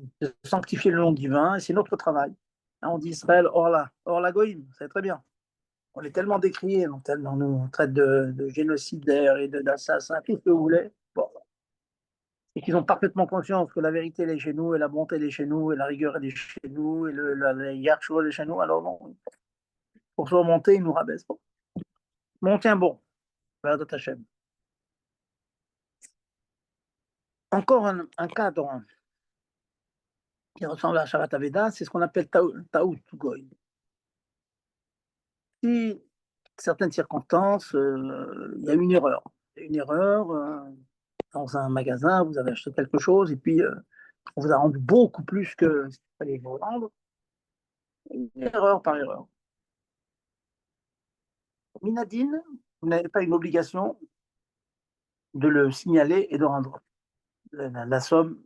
sanctifier le nom divin, et c'est notre travail. On dit Israël, hors la goïm, c'est très bien. On est tellement décriés, on nous traite de génocidaires et d'assassins, tout ce que vous voulez. Bon. Et qu'ils ont parfaitement conscience que la vérité elle est chez nous, et la bonté elle est chez nous, et la rigueur elle est chez nous, et la hiérarchie elle est chez nous. Alors non, pour se remonter, ils nous rabaissent. Bon. Mais on tient bon, vers Hashem. Encore un cadre qui ressemble à Sharat Aveda, c'est ce qu'on appelle Taout Goy. Si certaines circonstances, il y a une erreur. Une erreur dans un magasin, vous avez acheté quelque chose et puis on vous a rendu beaucoup plus que ce qu'il fallait vous rendre. Une erreur par erreur. Minadine, vous n'avez pas une obligation de le signaler et de rendre la somme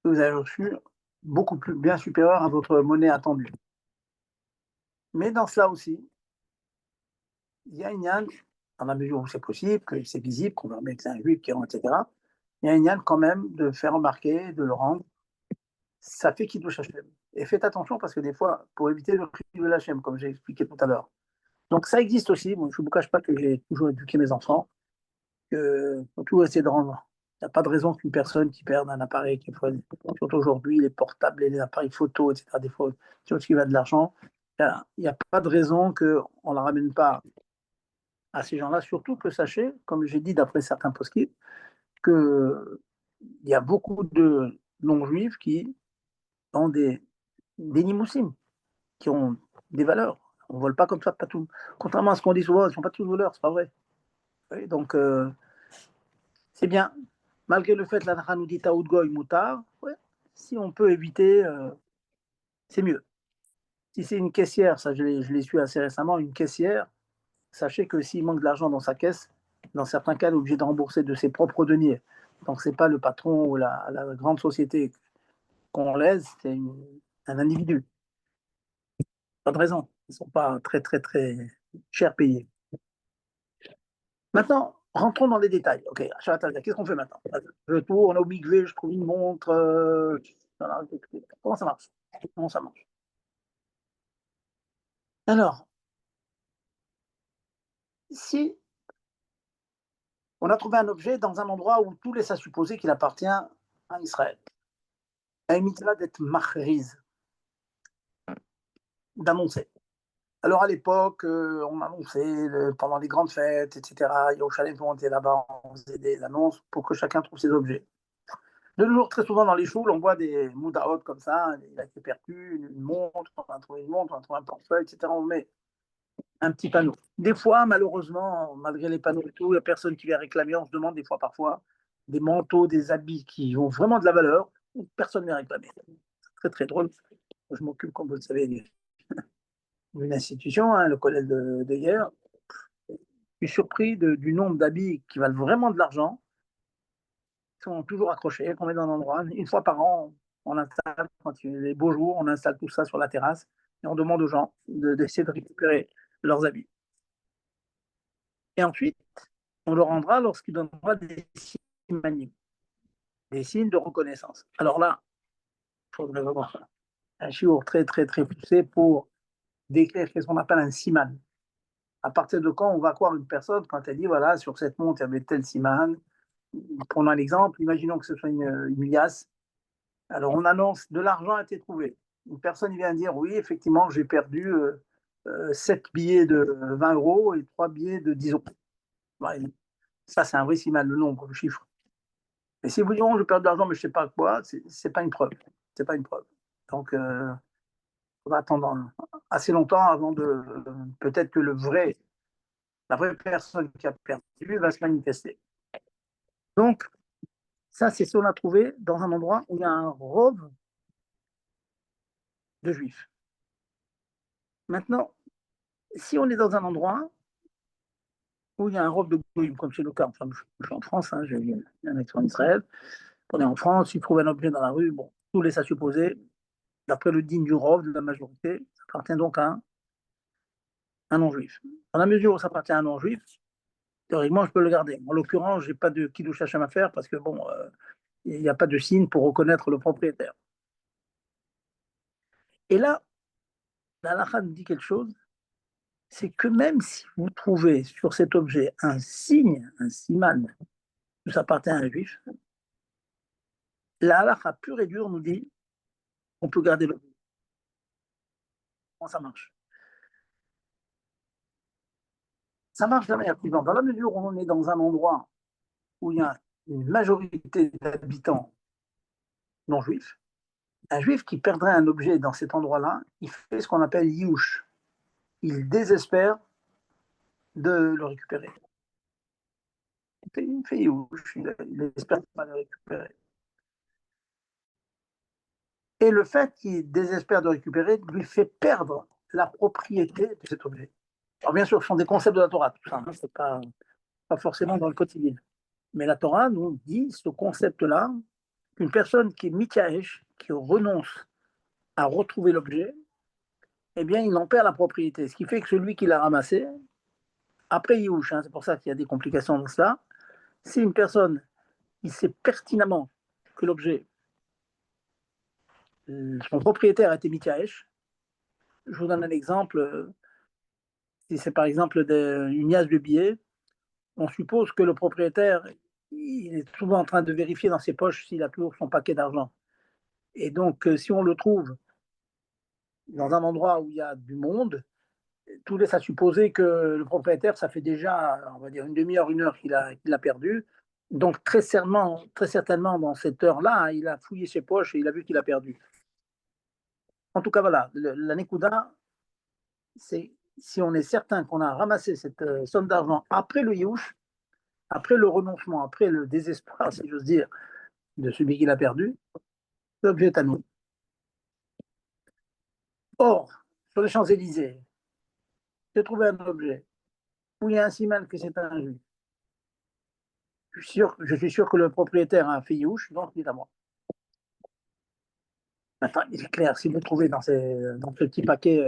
que vous avez reçue beaucoup plus bien supérieure à votre monnaie attendue. Mais dans cela aussi, il y a une yann, dans la mesure où c'est possible, que c'est visible, qu'on leur met que c'est un juif qui rentre, etc. Il y a une yann quand même de faire remarquer, de le rendre. Ça fait qu'il touche Hachem. Et faites attention parce que des fois, pour éviter le cri de l'Hachem, comme j'ai expliqué tout à l'heure. Donc ça existe aussi. Bon, je ne vous cache pas que j'ai toujours éduqué mes enfants, que faut toujours essayer de rendre. Il n'y a pas de raison qu'une personne qui perde un appareil, surtout aujourd'hui, les portables et les appareils photo, etc., des fois, sur ce qui va de l'argent, il n'y a pas de raison qu'on ne la ramène pas à ces gens-là, surtout que sachez, comme j'ai dit d'après certains poskim, qu'il y a beaucoup de non-juifs qui ont des nimoussim, qui ont des valeurs. On ne vole pas comme ça, pas tout. Contrairement à ce qu'on dit souvent, ils ne sont pas tous voleurs, c'est pas vrai. Oui, donc, c'est bien. Malgré le fait, la nous dit Taoud Goy Moutar, ouais, si on peut éviter, c'est mieux. Si c'est une caissière, ça je l'ai su assez récemment, une caissière, sachez que s'il manque de l'argent dans sa caisse, dans certains cas, elle est obligée de rembourser de ses propres deniers. Donc, ce n'est pas le patron ou la grande société qu'on laisse, c'est un individu. Pas de raison. Ils ne sont pas très, très, très cher payés. Maintenant, rentrons dans les détails. Ok, qu'est-ce qu'on fait maintenant? Je tourne au mikvé, je trouve une montre. Comment ça marche? Comment ça marche? Alors, si on a trouvé un objet dans un endroit où tout laisse à supposer qu'il appartient à Israël, à une mitzvah d'être machriz, d'annoncer. Alors à l'époque, on annonçait pendant les grandes fêtes, etc. Yerushalayim, on était là-bas, on faisait des annonces pour que chacun trouve ses objets. De nos jours, très souvent dans les choules, on voit des moudaot comme ça, il a été perdu, une montre, on va trouver une montre, on va trouver un portefeuille, etc. On met un petit panneau. Des fois, malheureusement, malgré les panneaux et tout, il n'y a personne qui vient réclamer. On se demande des fois, parfois, des manteaux, des habits qui ont vraiment de la valeur, personne ne vient réclamer. C'est très, très drôle. Je m'occupe, comme vous le savez, d'une institution, le collège de hier. Je suis surpris du nombre d'habits qui valent vraiment de l'argent, qui sont toujours accrochés, qu'on met dans un endroit. Une fois par an, on installe, quand il y a les beaux jours, on installe tout ça sur la terrasse et on demande aux gens d'essayer de récupérer leurs habits. Et ensuite, on le rendra lorsqu'il donnera des signes manimes, des signes de reconnaissance. Alors là, il faudrait vraiment un chiot très, très, très poussé pour décrire ce qu'on appelle un siman. À partir de quand on va croire une personne quand elle dit, voilà, sur cette montre, il y avait tel siman. Prenons un exemple, imaginons que ce soit une liasse. Alors, on annonce, de l'argent a été trouvé. Une personne vient dire, oui, effectivement, j'ai perdu 7 billets de 20 euros et 3 billets de 10 euros. Ouais, ça, c'est un vrai siman, le nombre, le chiffre. Et si vous dites, oh, je perds de l'argent, mais je ne sais pas quoi, c'est pas une preuve. C'est pas une preuve. Donc, on va attendre assez longtemps avant de. Peut-être que la vraie personne qui a perdu va se manifester. Donc, ça, c'est ce qu'on a trouvé dans un endroit où il y a un rove de juifs. Maintenant, si on est dans un endroit où il y a un rove de goyim, comme c'est le cas, enfin, je suis en France, hein, j'ai un accent en Israël, on est en France, il trouve un objet dans la rue, bon, tout laisse à supposer d'après le digne du rov, de la majorité, ça appartient donc à un non-juif. Dans la mesure où ça appartient à un non-juif, théoriquement, je peux le garder. En l'occurrence, je n'ai pas de kiddush Hashem à faire parce que, bon, il n'y a pas de signe pour reconnaître le propriétaire. Et là, la halakha nous dit quelque chose, c'est que même si vous trouvez sur cet objet un signe, un siman, que ça appartient à un juif, la halakha pure et dure nous dit qu'on peut garder l'objet. Comment ça marche? Ça marche de la manière suivante. Dans la mesure où on est dans un endroit où il y a une majorité d'habitants non juifs, un juif qui perdrait un objet dans cet endroit-là, il fait ce qu'on appelle yiouch. Il désespère de le récupérer. Il fait yiouch, il espère pas le récupérer. Et le fait qu'il désespère de récupérer lui fait perdre la propriété de cet objet. Alors bien sûr, ce sont des concepts de la Torah, tout ça, hein, c'est pas forcément dans le quotidien. Mais la Torah nous dit ce concept-là, qu'une personne qui est mityaesh, qui renonce à retrouver l'objet, eh bien, il en perd la propriété. Ce qui fait que celui qui l'a ramassé, après Yiouch, hein, c'est pour ça qu'il y a des complications dans cela, si une personne, il sait pertinemment que l'objet, son propriétaire a été mityaesh, je vous donne un exemple. Si c'est par exemple une liasse de billets, on suppose que le propriétaire, il est souvent en train de vérifier dans ses poches s'il a toujours son paquet d'argent. Et donc, si on le trouve dans un endroit où il y a du monde, tout laisse à supposer que le propriétaire, ça fait déjà, on va dire, une demi-heure, une heure qu'il a perdu. Donc, très certainement, dans cette heure-là, il a fouillé ses poches et il a vu qu'il a perdu. En tout cas, voilà, la Nekuda, c'est si on est certain qu'on a ramassé cette somme d'argent après le Youch, après le renoncement, après le désespoir, si j'ose dire, de celui qui l'a perdu, l'objet est à nous. Or, sur les Champs-Élysées, j'ai trouvé un objet où il y a un siman que c'est un juif. Je suis sûr que le propriétaire a un fiyouch, donc il est à moi. Maintenant, il est clair, si vous trouvez dans ce petit paquet